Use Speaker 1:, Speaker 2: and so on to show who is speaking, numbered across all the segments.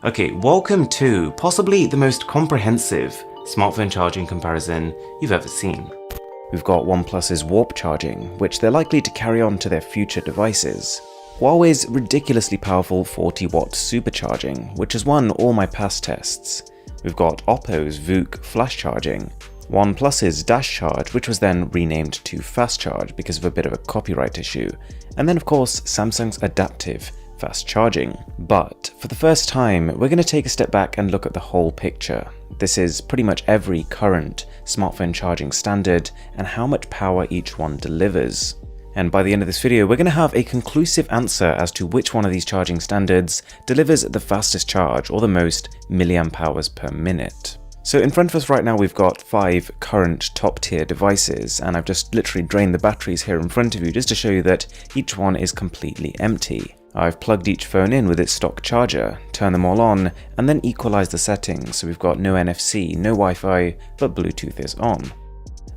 Speaker 1: Okay, welcome to possibly the most comprehensive smartphone charging comparison you've ever seen. We've got OnePlus's Warp charging, which they're likely to carry on to their future devices. Huawei's ridiculously powerful 40-watt supercharging, which has won all my past tests. We've got Oppo's VOOC flash charging, OnePlus's Dash Charge, which was then renamed to Fast Charge because of a bit of a copyright issue, and then of course Samsung's adaptive fast charging. But for the first time, we're going to take a step back and look at the whole picture. This is pretty much every current smartphone charging standard and how much power each one delivers. And by the end of this video, we're going to have a conclusive answer as to which one of these charging standards delivers the fastest charge or the most milliamp hours per minute. So in front of us right now, we've got 5 current top tier devices, and I've just literally drained the batteries here in front of you just to show you that each one is completely empty. I've plugged each phone in with its stock charger, turned them all on, and then equalized the settings, so we've got no NFC, no Wi-Fi, but Bluetooth is on.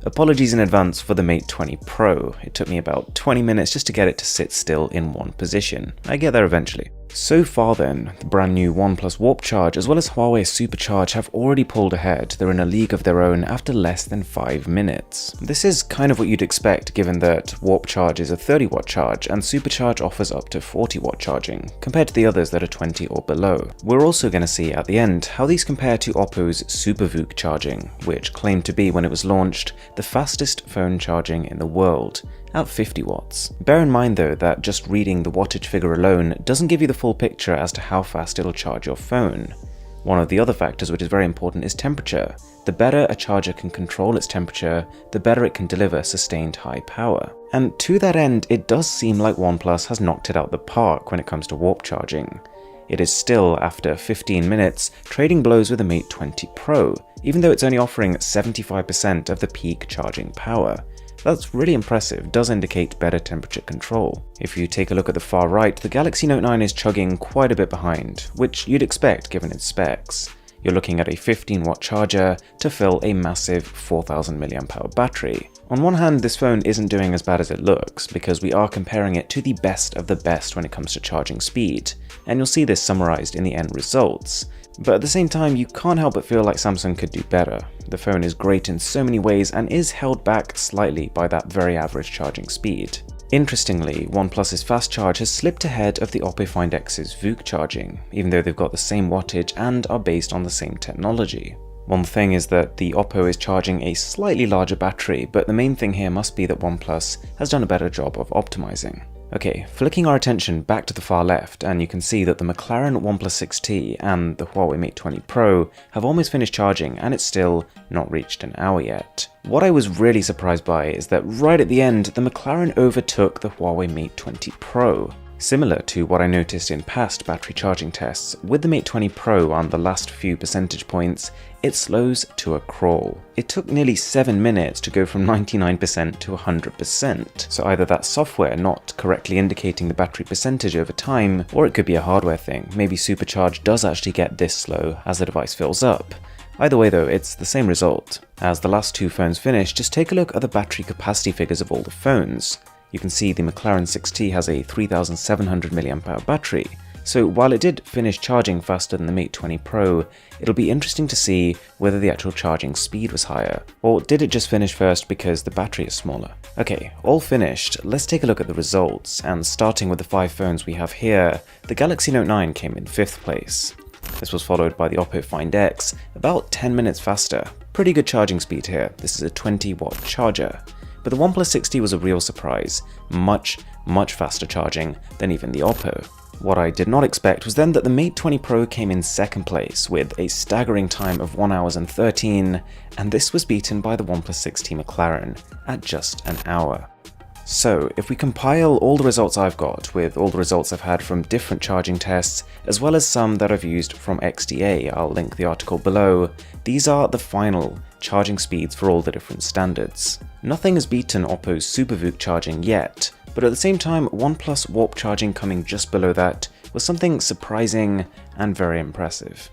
Speaker 1: Apologies in advance for the Mate 20 Pro. It took me about 20 minutes just to get it to sit still in one position. I get there eventually. So far then, the brand new OnePlus Warp Charge as well as Huawei Supercharge have already pulled ahead. They're in a league of their own after less than 5 minutes. This is kind of what you'd expect given that Warp Charge is a 30-watt charge and Supercharge offers up to 40-watt charging, compared to the others that are 20 or below. We're also going to see at the end how these compare to Oppo's Super VOOC charging, which claimed to be, when it was launched, the fastest phone charging in the world, at 50 watts. Bear in mind though that just reading the wattage figure alone doesn't give you the full picture as to how fast it'll charge your phone. One of the other factors which is very important is temperature. The better a charger can control its temperature, the better it can deliver sustained high power. And to that end, it does seem like OnePlus has knocked it out the park when it comes to warp charging. It is still, after 15 minutes, trading blows with the Mate 20 Pro, even though it's only offering 75% of the peak charging power. That's really impressive, does indicate better temperature control. If you take a look at the far right, the Galaxy Note 9 is chugging quite a bit behind, which you'd expect given its specs. You're looking at a 15-watt charger to fill a massive 4000 mAh battery. On one hand, this phone isn't doing as bad as it looks, because we are comparing it to the best of the best when it comes to charging speed, and you'll see this summarized in the end results. But at the same time, you can't help but feel like Samsung could do better. The phone is great in so many ways and is held back slightly by that very average charging speed. Interestingly, OnePlus's Fast Charge has slipped ahead of the Oppo Find X's VOOC charging, even though they've got the same wattage and are based on the same technology. One thing is that the Oppo is charging a slightly larger battery, but the main thing here must be that OnePlus has done a better job of optimizing. Okay, flicking our attention back to the far left, and you can see that the McLaren OnePlus 6T and the Huawei Mate 20 Pro have almost finished charging and it's still not reached an hour yet. What I was really surprised by is that right at the end, the McLaren overtook the Huawei Mate 20 Pro. Similar to what I noticed in past battery charging tests, with the Mate 20 Pro on the last few percentage points, it slows to a crawl. It took nearly 7 minutes to go from 99% to 100%, so either that's software not correctly indicating the battery percentage over time, or it could be a hardware thing. Maybe Supercharge does actually get this slow as the device fills up. Either way though, it's the same result. As the last 2 phones finish, just take a look at the battery capacity figures of all the phones. You can see the McLaren 6T has a 3700 mAh battery, so while it did finish charging faster than the Mate 20 Pro, it'll be interesting to see whether the actual charging speed was higher, or did it just finish first because the battery is smaller. Okay, all finished, let's take a look at the results, and starting with the 5 phones we have here, the Galaxy Note 9 came in 5th place. This was followed by the Oppo Find X, about 10 minutes faster. Pretty good charging speed here, this is a 20-watt charger. But the OnePlus 6T was a real surprise, much faster charging than even the Oppo. What I did not expect was then that the Mate 20 Pro came in 2nd place with a staggering time of 1 hour and 13, and this was beaten by the OnePlus 6T McLaren at just an hour. So if we compile all the results I've got with all the results I've had from different charging tests, as well as some that I've used from XDA, I'll link the article below, these are the final charging speeds for all the different standards. Nothing has beaten Oppo's Super VOOC charging yet, but at the same time, OnePlus Warp charging coming just below that was something surprising and very impressive.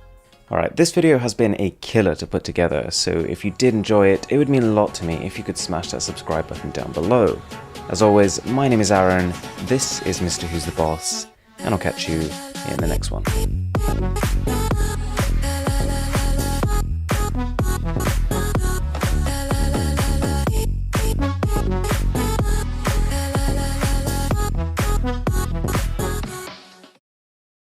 Speaker 1: Alright, this video has been a killer to put together, so if you did enjoy it, it would mean a lot to me if you could smash that subscribe button down below. As always, my name is Aaron, this is Mr. Who's the Boss, and I'll catch you in the next one.